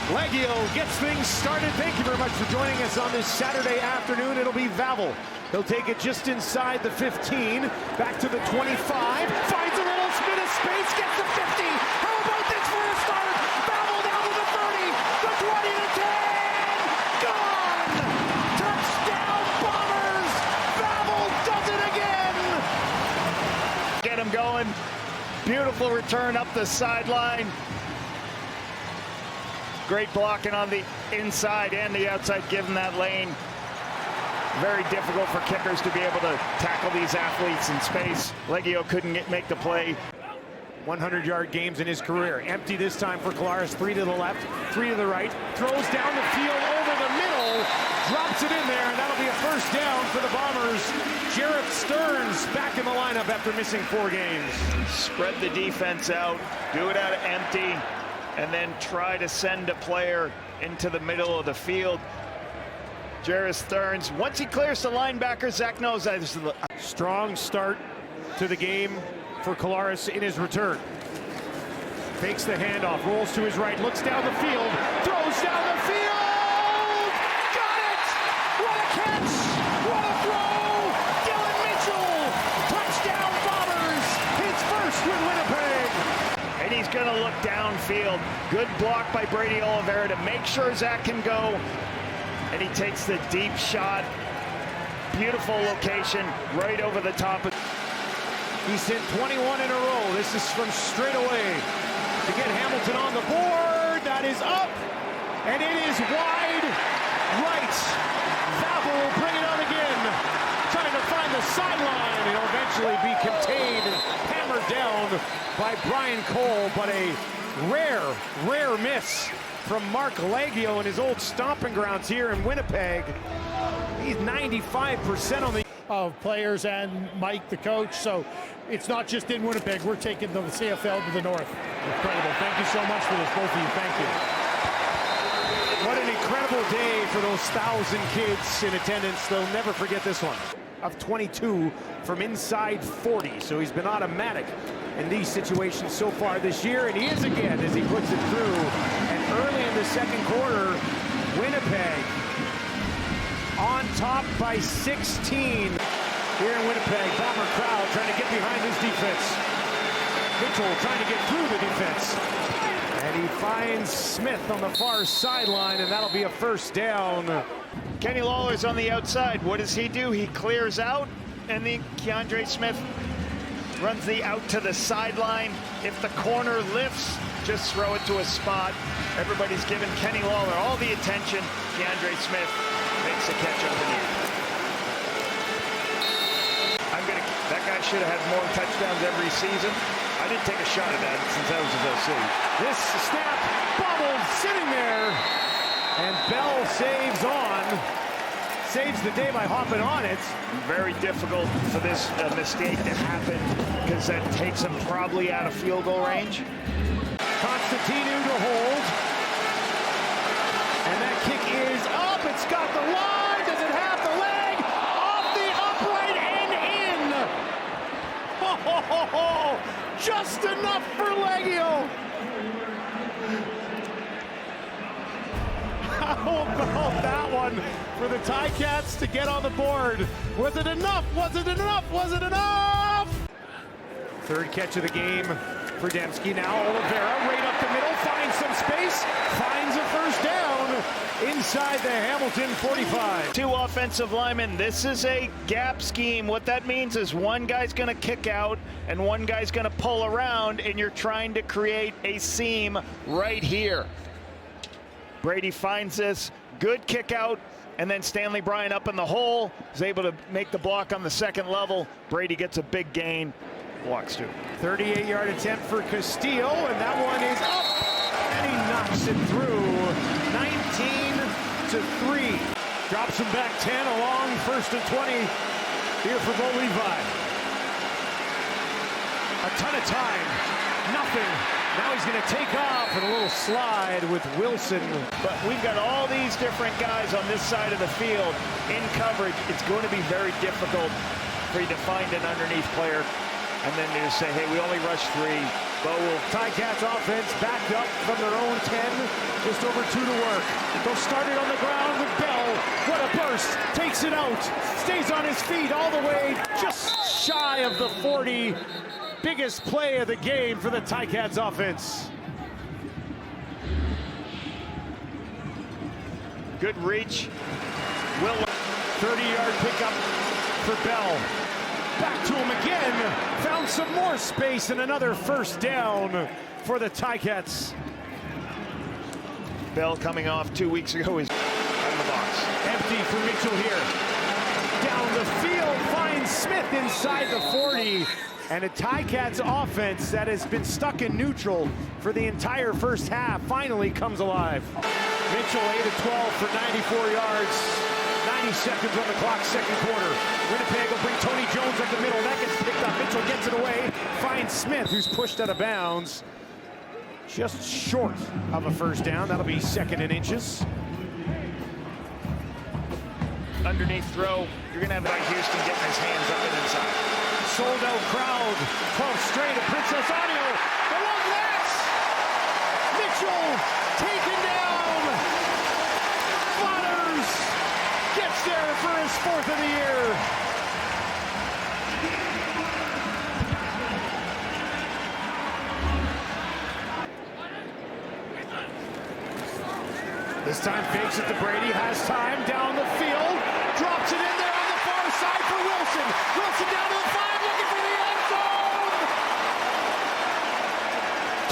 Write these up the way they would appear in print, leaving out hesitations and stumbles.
Leggio gets things started. Thank you very much for joining us on this Saturday afternoon. It'll be Vavel. He'll take it just inside the 15, back to the 25, finds a little bit of space, gets the 50. How about this for a start? Vavel down to the 30, the 20 to 10, gone! Touchdown Bombers! Vavel does it again! Get him going. Beautiful return up the sideline. Great blocking on the inside and the outside, given that lane. Very difficult for kickers to be able to tackle these athletes in space. Leggio couldn't make the play. 100-yard games in his career. Empty this time for Collaros. 3 to the left, 3 to the right. Throws down the field over the middle. Drops it in there, and that'll be a first down for the Bombers. Jarrett Stearns back in the lineup after missing 4 games. Spread the defense out, do it out of empty, and then try to send a player into the middle of the field. Jarrett Stearns, once he clears the linebacker, Zach knows that. Strong start to the game for Collaros in his return. Fakes the handoff, rolls to his right, looks down the field, throws down the field! Got it! What a catch! What a throw! Dylan Mitchell! Touchdown Bombers! His first with Winnipeg! And he's going to look downfield. Good block by Brady Oliveira to make sure Zach can go. And he takes the deep shot. Beautiful location right over the top. He's sent 21 in a row. This is from straight away to get Hamilton on the board. That is up, and it is wide right. Vavel will bring it on again, trying to find the sideline. It'll eventually be contained and hammered down by Brian Cole, but a rare miss from Mark Leggio in his old stomping grounds here in Winnipeg. He's 95% on the of players and Mike, the coach. So it's not just in Winnipeg. We're taking the CFL to the north. Incredible. Thank you so much for this, both of you. Thank you. What an incredible day for those 1,000 kids in attendance. They'll never forget this one. Of 22 from inside 40. So he's been automatic in these situations so far this year, and he is again as he puts it through. And early in the second quarter, Winnipeg on top by 16. Here in Winnipeg, Bomber crowd trying to get behind his defense. Mitchell trying to get through the defense. And he finds Smith on the far sideline, and that'll be a first down. Kenny Lawler's on the outside. What does he do? He clears out, and then Keandre Smith runs the out to the sideline. If the corner lifts, just throw it to a spot. Everybody's giving Kenny Lawler all the attention. Keandre Smith makes a catch underneath. That guy should have had more touchdowns every season. I didn't take a shot at that since I was his OC. This snap bobbled sitting there, and Bell saves the day by hopping on it. Very difficult for this mistake to happen because that takes him probably out of field goal range. Constantinu to hold. And that kick is up. It's got the line. Does it have the leg? Off the upright and in. Oh, just enough for Leggio. How about that one for the Ticats to get on the board? Was it enough? Was it enough? Was it enough? Third catch of the game for Dembski. Now Oliveira right up the middle, finds some space, finds a first down inside the Hamilton 45. 2 offensive linemen. This is a gap scheme. What that means is one guy's going to kick out and one guy's going to pull around, and you're trying to create a seam right here. Brady finds this, good kick out, and then Stanley Bryan up in the hole is able to make the block on the second level. Brady gets a big gain, walks too. 38-yard attempt for Castillo, and that one is up, and he knocks it through. 19-3. Drops him back 10 along, 1st and 20 here for Bo Levi. A ton of time, nothing. Now he's going to take off and a little slide with Wilson. But we've got all these different guys on this side of the field in coverage. It's going to be very difficult for you to find an underneath player and then you just say, hey, we only rush 3. Bo will. Ticats offense backed up from their own 10, just just over 2 to work. They'll start it on the ground with Bell. What a burst. Takes it out. Stays on his feet all the way just shy of the 40. Biggest play of the game for the Ticats offense. Good reach. 30-yard pickup for Bell. Back to him again. Found some more space and another first down for the Ticats. Bell coming off 2 weeks ago is out of the box. Empty for Mitchell here. Down the field, finds Smith inside the 40. And a Ticats offense that has been stuck in neutral for the entire first half finally comes alive. Mitchell 8 of 12 for 94 yards. 90 seconds on the clock, second quarter. Winnipeg will bring Tony Jones up the middle. That gets picked up. Mitchell gets it away. Finds Smith, who's pushed out of bounds. Just short of a first down. That'll be second and inches. Underneath throw. You're going to have Houston getting his hands up and inside. Sold out crowd. 12 straight of Princess Audio. The long last. Mitchell taken down. Flutters. Gets there for his 4th of the year. This time fakes it to Brady, has time down the field, drops it in there on the far side for Wilson. Wilson down to the 5, looking for the end zone.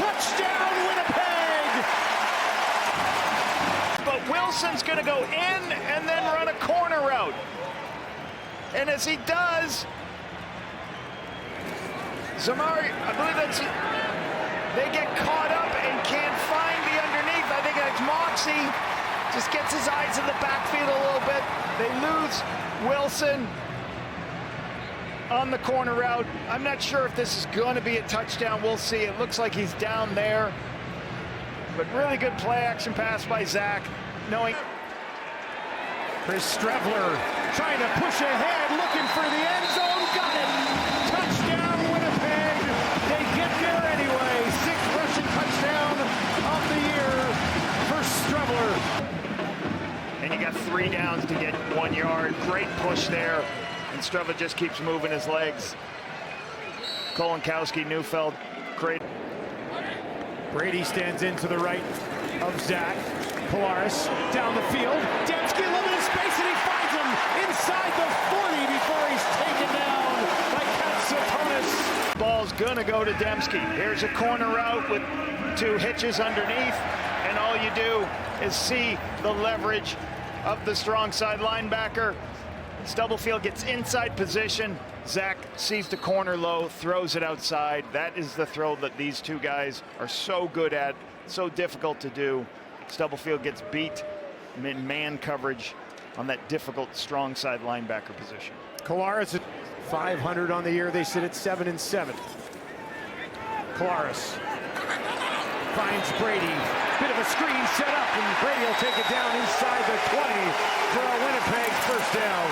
Touchdown, Winnipeg. But Wilson's going to go in and then run a corner route. And as he does, Zamari, I believe that's it. They get caught up and can't find the underneath. I think it's Moxie. Just gets his eyes in the backfield a little bit. They lose Wilson on the corner route. I'm not sure if this is going to be a touchdown. We'll see. It looks like he's down there. But really good play action pass by Zach. Knowing Chris Strevler trying to push ahead, looking for the end zone. Got it. Touchdown, Winnipeg. They get there anyway. 6th rushing touchdown of the year for Strevler. And you got 3 downs to get 1 yard. Great push there. And Strevler just keeps moving his legs. Kolonkowski, Neufeld, great. Brady stands in to the right of Zach. Polaris down the field. Dembski limited space and he finds him inside the 40 before he's taken down by Katsatonis. Ball's gonna go to Dembski. Here's a corner route with 2 hitches underneath. And all you do is see the leverage of the strong side linebacker. Stubblefield gets inside position. Zach sees the corner low, throws it outside. That is the throw that these 2 guys are so good at, so difficult to do. Stubblefield gets beat in man coverage on that difficult strong side linebacker position. Kolaris at 500 on the year. They sit at 7-7. Kolaris finds Brady. Bit of a screen set up, and Brady will take it down inside the 20 for a Winnipeg first down.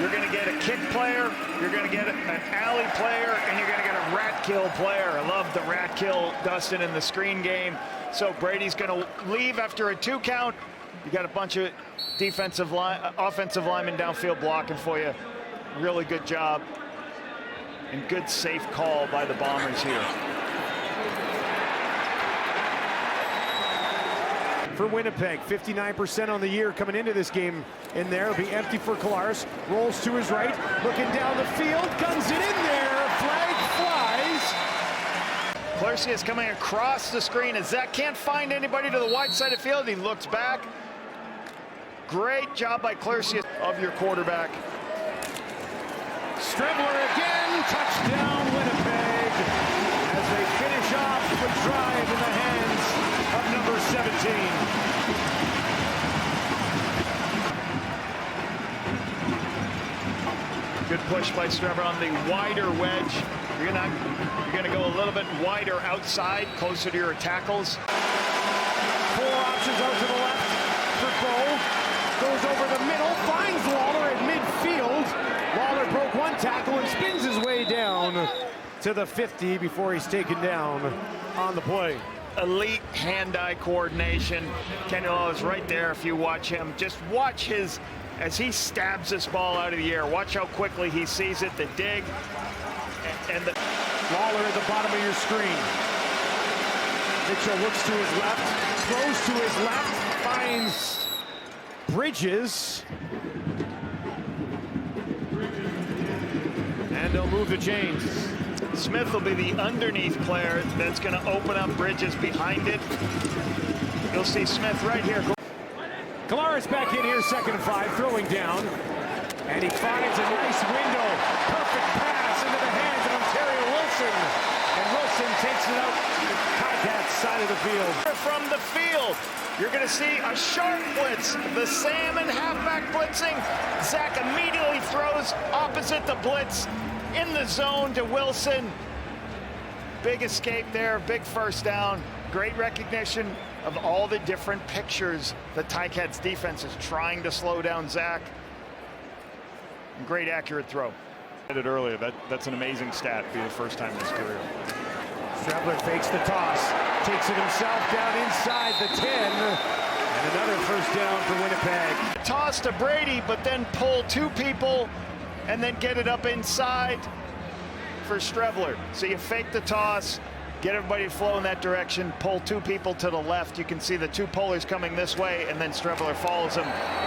You're going to get a kick player, you're going to get an alley player, and you're going to get a rat kill player. I love the rat kill, Dustin, in the screen game. So Brady's going to leave after a 2 count. You got a bunch of offensive linemen downfield blocking for you. Really good job and good safe call by the Bombers here. For Winnipeg, 59% on the year coming into this game in there. It'll be empty for Kolaris. Rolls to his right, looking down the field, guns it in there. Flag flies. Clercy is coming across the screen as Zach can't find anybody to the wide side of the field. He looks back. Great job by Clercy of your quarterback. Strevler again, touchdown Winnipeg as they finish off the drive in the hands of number 17. Good push by Strevler on the wider wedge. You're gonna go a little bit wider outside, closer to your tackles. 4 options out to the left for Bo. Goes over the middle, finds Lawler at midfield. Lawler broke 1 tackle and spins his way down to the 50 before he's taken down on the play. elite hand-eye coordination. Kenny is right there if you watch him. Just watch as he stabs this ball out of the air. Watch how quickly he sees it, the dig, and the... Lawler at the bottom of your screen. Mitchell looks to his left, throws to his left, finds Bridges. And they'll move the chains. Smith will be the underneath player that's going to open up Bridges behind it. You'll see Smith right here. Kalara's back in here, 2nd and 5, throwing down. And he finds a nice window. Perfect pass into the hands of Ontario Wilson. And Wilson takes it out to the Ticats side of the field. From the field, you're going to see a sharp blitz. The Sam and halfback blitzing. Zach immediately throws opposite the blitz in the zone to Wilson. Big escape there, big first down. Great recognition of all the different pictures the Ticats defense is trying to slow down Zach. Great accurate throw. Said it earlier, that's an amazing stat for the first time in his career. Strebler fakes the toss, takes it himself down inside the 10, and another first down for Winnipeg. Toss to Brady, but then pull 2 people and then get it up inside for Strebler. So you fake the toss, get everybody to flow in that direction, pull 2 people to the left. You can see the 2 pullers coming this way, and then Strebler follows them.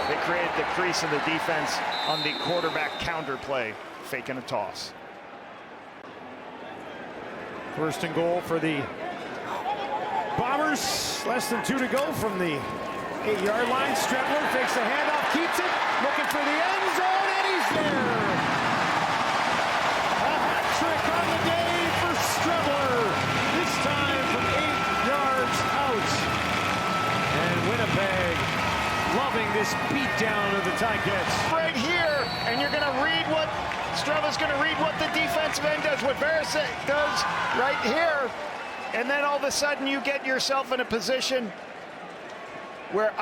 They created the crease in the defense on the quarterback counter play, faking a toss. First and goal for the Bombers. Less than 2 to go from the 8-yard line. Strebler fakes the handoff, keeps it, looking for the end zone, and he's there. A hat trick on the day for Strebler. This time from 8 yards out. And Winnipeg loving this beatdown of the Ticats. Right here, and you're going to read what Strebler's going to read what the defensive end does, what Verisek does right here, and then all of a sudden you get yourself in a position where